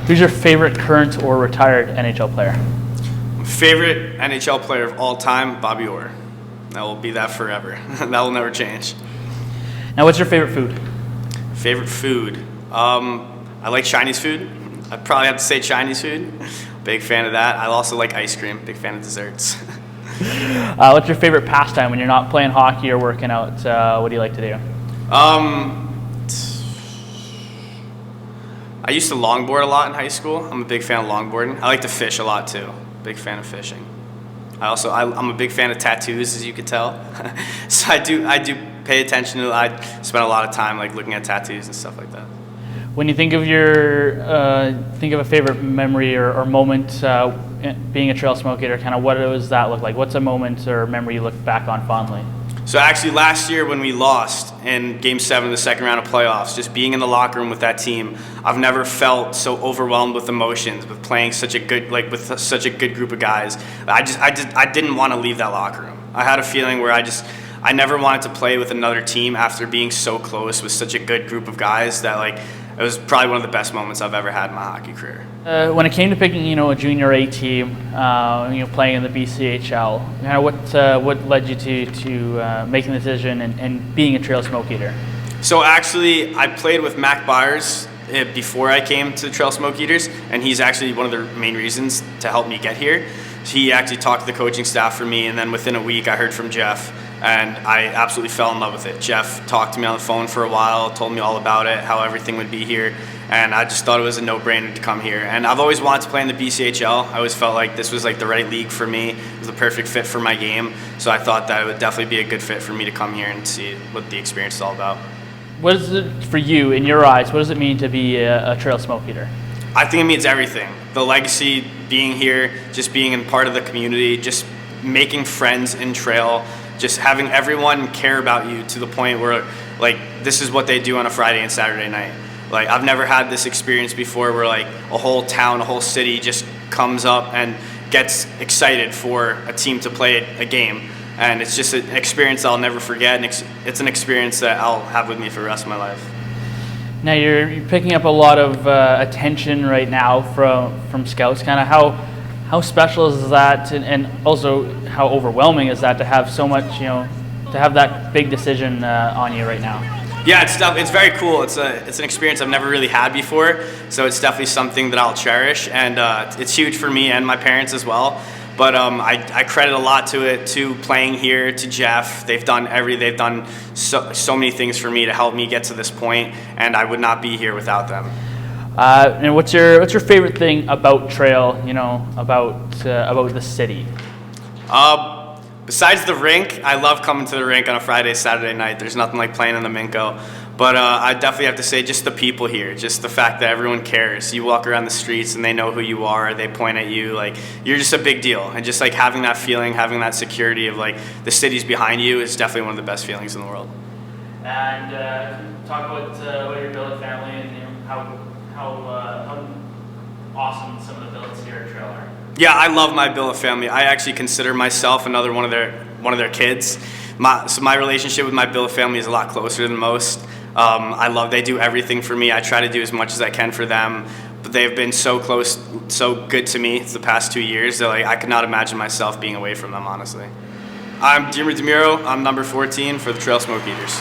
Who's your favorite current or retired NHL player? Favorite NHL player of all time, Bobby Orr. That will be that forever. That will never change. Now, what's your favorite food? Favorite food? I like Chinese food. I'd probably have to say Chinese food. Big fan of that. I also like ice cream. Big fan of desserts. What's your favorite pastime when you're not playing hockey or working out? What do you like to do? I used to longboard a lot in high school. I'm a big fan of longboarding. I like to fish a lot too. Big fan of fishing. I'm a big fan of tattoos, as you could tell. So I do pay attention to. I spend a lot of time like looking at tattoos and stuff like that. When you think of a favorite memory or moment being a trail smoker, kind of what does that look like? What's a moment or memory you look back on fondly? So actually last year when we lost in Game 7 of the second round of playoffs, just being in the locker room with that team, I've never felt so overwhelmed with emotions, with playing such a good group of guys. I didn't want to leave that locker room. I had a feeling where I never wanted to play with another team after being so close with such a good group of guys that it was probably one of the best moments I've ever had in my hockey career. When it came to picking, a junior A team, playing in the BCHL, what led you to making the decision and being a trail smoke eater? So actually, I played with Mac Byers before I came to Trail Smoke Eaters, and he's actually one of the main reasons to help me get here. He actually talked to the coaching staff for me, and then within a week I heard from Jeff, and I absolutely fell in love with it. Jeff talked to me on the phone for a while, told me all about it, how everything would be here, and I just thought it was a no-brainer to come here. And I've always wanted to play in the BCHL. I always felt like this was the right league for me. It was the perfect fit for my game, so I thought that it would definitely be a good fit for me to come here and see what the experience is all about. What is it for you, in your eyes, what does it mean to be a trail smoke eater? I think it means everything. The legacy, being here, just being in part of the community, just making friends in trail, just having everyone care about you to the point where this is what they do on a Friday and Saturday night. I've never had this experience before where a whole town, a whole city just comes up and gets excited for a team to play a game. And it's just an experience I'll never forget, and it's an experience that I'll have with me for the rest of my life. Now you're picking up a lot of attention right now from scouts. Kind of how special is that, and also how overwhelming is that to have so much, to have that big decision on you right now? Yeah, it's very cool. It's an experience I've never really had before, so it's definitely something that I'll cherish, and it's huge for me and my parents as well. But I credit a lot to it, to playing here, to Jeff. They've done so many things for me to help me get to this point, and I would not be here without them. And what's your favorite thing about trail? About the city? Besides the rink, I love coming to the rink on a Friday, Saturday night. There's nothing like playing in the Minko. But I definitely have to say just the people here, just the fact that everyone cares. You walk around the streets and they know who you are, they point at you, you're just a big deal. And just having that feeling, having that security of the city's behind you is definitely one of the best feelings in the world. And talk about your billet family and how awesome some of the billets here at Trail are. Yeah, I love my billet family. I actually consider myself another one of their kids. So my relationship with my billet family is a lot closer than most. They do everything for me. I try to do as much as I can for them, but they've been so close, so good to me the past 2 years that I could not imagine myself being away from them, honestly. I'm DiMurro. I'm number 14 for the Trail Smoke Eaters.